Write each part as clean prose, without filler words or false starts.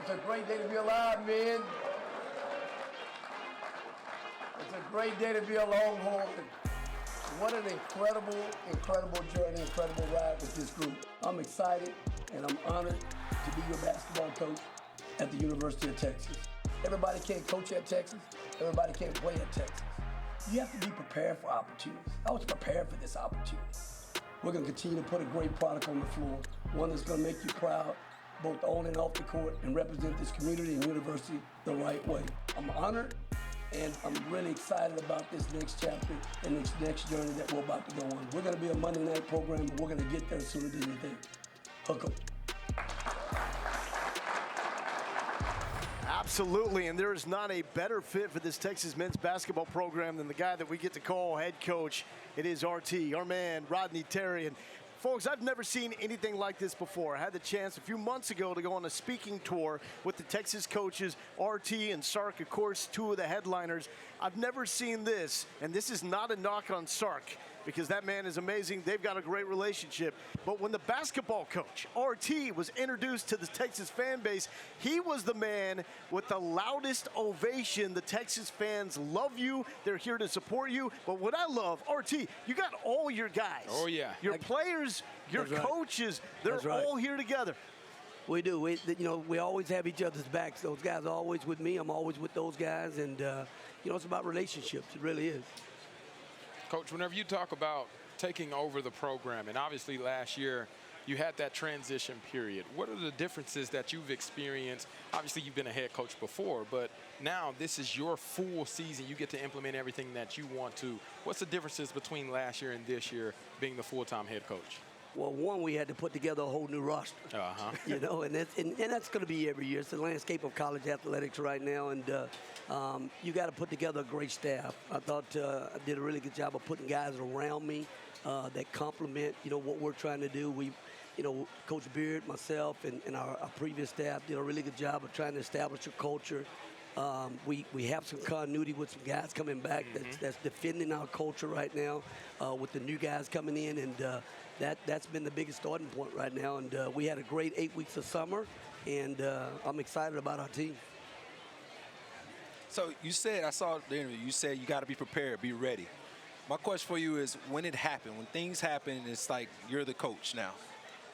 It's a great day to be alive, man. It's a great day to be a Longhorn. What an incredible journey, incredible ride with this group. I'm excited and I'm honored to be your basketball coach at the University of Texas. Everybody can't coach at Texas. Everybody can't play at Texas. You have to be prepared for opportunities. I was prepared for this opportunity. We're going to continue to put a great product on the floor, one that's going to make you proud, both on and off the court, and represent this community and university the right way. I'm honored, and I'm really excited about this next chapter and this next journey that we're about to go on. We're going to be a Monday night program, but we're going to get there sooner than you think. Hook 'em. Absolutely, and there is not a better fit for this Texas men's basketball program than the guy that we get to call head coach. It is RT, our man, Rodney Terry. And folks, I've never seen anything like this before. I had the chance a few months ago to go on a speaking tour with the Texas coaches, RT and Sark, of course, two of the headliners. I've never seen this, and this is not a knock on Sark, because that man is amazing. They've got a great relationship. But when the basketball coach, RT, was introduced to the Texas fan base, he was the man with the loudest ovation. The Texas fans love you. They're here to support you. But what I love, RT, you got all your guys. Oh, yeah. Your players, your coaches, they're all here together. We do. We always have each other's backs. Those guys are always with me. I'm always with those guys. And, it's about relationships. It really is. Coach, whenever you talk about taking over the program, and obviously last year you had that transition period, what are the differences that you've experienced? Obviously you've been a head coach before, but now this is your full season. You get to implement everything that you want to. What's the differences between last year and this year being the full-time head coach? Well, one, we had to put together a whole new roster. And that's going to be every year. It's the landscape of college athletics right now, and you got to put together a great staff. I thought I did a really good job of putting guys around me that complement, what we're trying to do. We, Coach Beard, myself, and our previous staff did a really good job of trying to establish a culture. We have some continuity with some guys coming back that's defending our culture right now with the new guys coming in, and that's been the biggest starting point right now. And we had a great 8 weeks of summer, and I'm excited about our team. So you said, I saw the interview, you said you got to be prepared, be ready. My question for you is, when it happened, when things happen, it's like you're the coach now.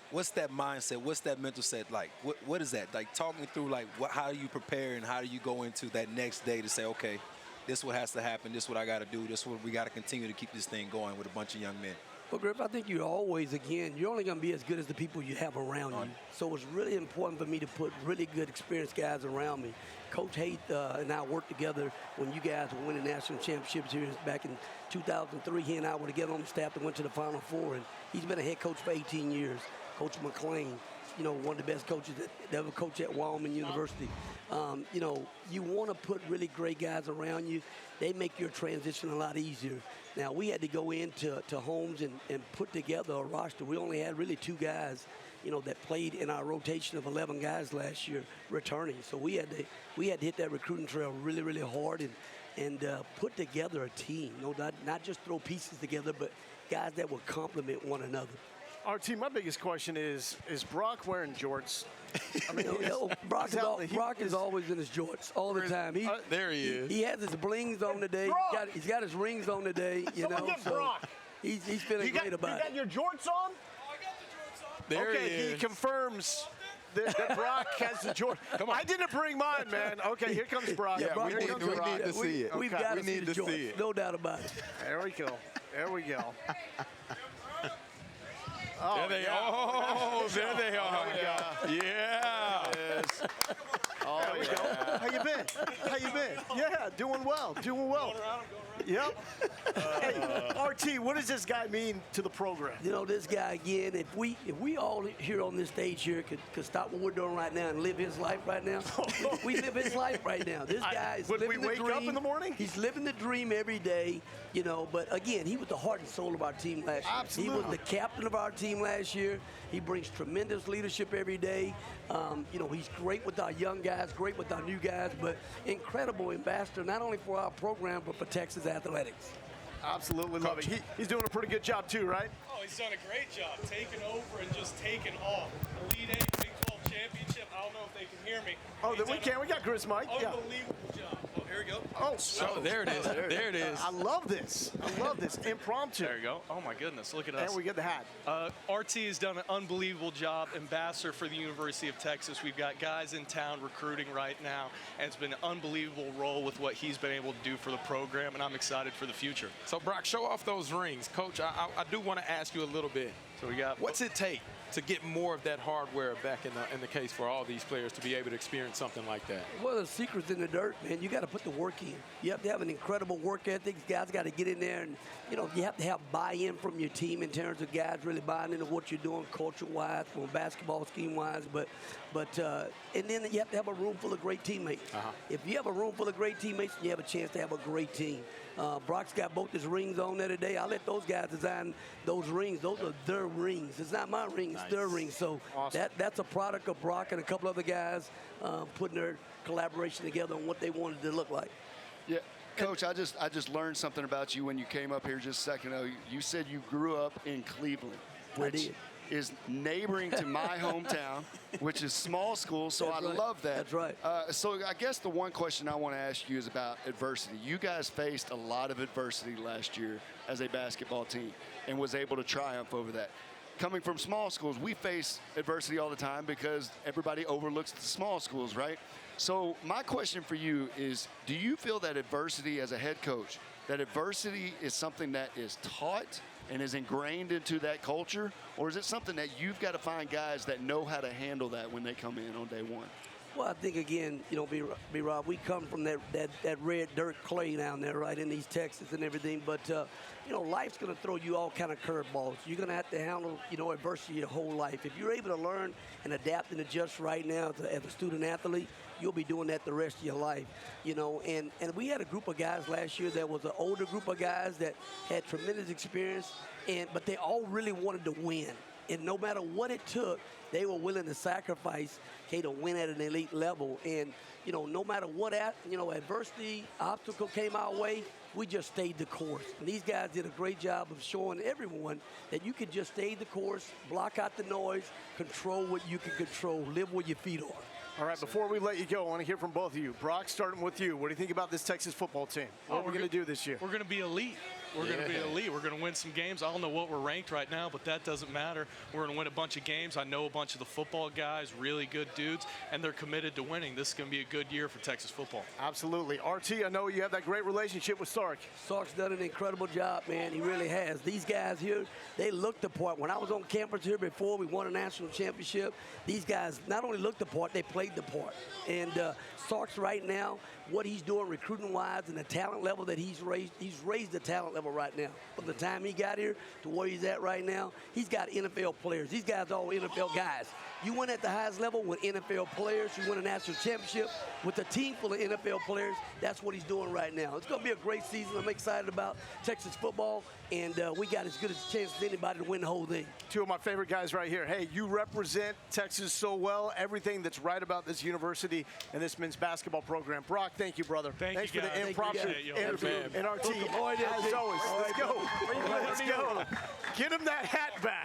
What's that mindset? What's that mental set like? What is that? Like, talk me through, like, how do you prepare and how do you go into that next day to say, okay, this is what has to happen, this is what I got to do, this is what we got to continue to keep this thing going with a bunch of young men? Well, Griff, I think you're always, you're only going to be as good as the people you have around you. So it's really important for me to put really good, experienced guys around me. Coach Haight and I worked together when you guys were winning national championships here back in 2003. He and I were together on the staff that went to the Final Four, and he's been a head coach for 18 years. Coach McClain, one of the best coaches that ever coached at Wyoming University. You want to put really great guys around you. They make your transition a lot easier. Now, we had to go into homes and put together a roster. We only had really 2 guys, that played in our rotation of 11 guys last year returning. So we had to hit that recruiting trail really, really hard and put together a team. Not just throw pieces together, but guys that would complement one another. RT, my biggest question is Brock wearing jorts? I mean, Brock is always in his jorts all the time. There he is. He has his blings on today. He's got his rings on today. Someone get Brock. He's feeling great about it. You got your jorts on? Oh, I got the jorts on. There he is. He confirms that Brock has the jorts. Come on. I didn't bring mine, man. Okay, here comes Brock. Yeah, we need to see it. We've got to see the jorts. No doubt about it. There we go. There we go. There they are. There they are. Yeah. Yes. There we go. How you been? How you been? Yeah, doing well. Doing well. Yep. Hey, RT, what does this guy mean to the program? This guy, again, if we all here on this stage here could stop what we're doing right now and live his life right now, we live his life right now. This guy is living the dream. Would we wake up in the morning? He's living the dream every day, but again, he was the heart and soul of our team last year. Absolutely. He was the captain of our team last year. He brings tremendous leadership every day. He's great with our young guys, great with our new guys, but incredible ambassador, not only for our program, but for Texas athletics. Absolutely love it. He's doing a pretty good job too, right? Oh, he's done a great job taking over and just taking off. Elite Eight, Big 12 champion. championship. I don't know if they can hear me. Oh, then we can. We got Chris Mike. Yeah. Unbelievable job. Oh, here we go. Oh, Oh, there it is. There it is. I love this. I love this. Impromptu. There you go. Oh, my goodness. Look at us. And we get the hat. RT has done an unbelievable job, ambassador for the University of Texas. We've got guys in town recruiting right now, and it's been an unbelievable role with what he's been able to do for the program, and I'm excited for the future. So, Brock, show off those rings. Coach, I do want to ask you a little bit. So we got What's it take to get more of that hardware back in the case for all these players to be able to experience something like that? Well, the secret's in the dirt, man. You got to put the work in. You have to have an incredible work ethic. Guys got to get in there, and you have to have buy-in from your team in terms of guys really buying into what you're doing, culture-wise, from basketball scheme-wise. And then you have to have a room full of great teammates. If you have a room full of great teammates, you have a chance to have a great team. Brock's got both his rings on there today. I let those guys design those rings. Those are their rings. It's not my ring. It's their ring. So awesome. that's a product of Brock and a couple other guys putting their collaboration together on what they wanted to look like. Yeah, Coach, I just learned something about you when you came up here just a second ago. You said you grew up in Cleveland, which is neighboring to my hometown, which is small school, so I love that. That's right. So I guess the one question I want to ask you is about adversity. You guys faced a lot of adversity last year as a basketball team and was able to triumph over that. Coming from small schools, we face adversity all the time because everybody overlooks the small schools, right? So my question for you is, do you feel that adversity as a head coach, that adversity is something that is taught and is ingrained into that culture, or is it something that you've got to find guys that know how to handle that when they come in on day one? Well, I think, again, B-Rob, we come from that red dirt clay down there, right, in East Texas and everything. But, life's going to throw you all kind of curveballs. You're going to have to handle, adversity your whole life. If you're able to learn and adapt and adjust right now as a student athlete, you'll be doing that the rest of your life, And we had a group of guys last year that was an older group of guys that had tremendous experience, but they all really wanted to win. And no matter what it took, they were willing to sacrifice, to win at an elite level. And, no matter what, adversity, obstacle came our way, we just stayed the course. And these guys did a great job of showing everyone that you can just stay the course, block out the noise, control what you can control, live where your feet are. All right, before we let you go, I want to hear from both of you. Brock, starting with you. What do you think about this Texas football team? What are we going to do this year? We're going to be elite. We're going to be elite. We're going to win some games. I don't know what we're ranked right now, but that doesn't matter. We're going to win a bunch of games. I know a bunch of the football guys, really good dudes, and they're committed to winning. This is going to be a good year for Texas football. Absolutely. RT, I know you have that great relationship with Sark. Sark's done an incredible job, man. He really has. These guys here, they looked the part. When I was on campus here before, we won a national championship. These guys not only looked the part, they played the part. And Sark's right now, what he's doing recruiting-wise and the talent level that he's raised the talent level right now. From the time he got here to where he's at right now, he's got NFL players. These guys are all NFL guys. You win at the highest level with NFL players. You win a national championship with a team full of NFL players. That's what he's doing right now. It's going to be a great season. I'm excited about Texas football, and we got as good a chance as anybody to win the whole thing. Two of my favorite guys right here. Hey, you represent Texas so well. Everything that's right about this university and this men's basketball program. Brock, thank you, brother. Thanks for the impromptu interview. And RT, as always, let's go. Let's go. Get him that hat back.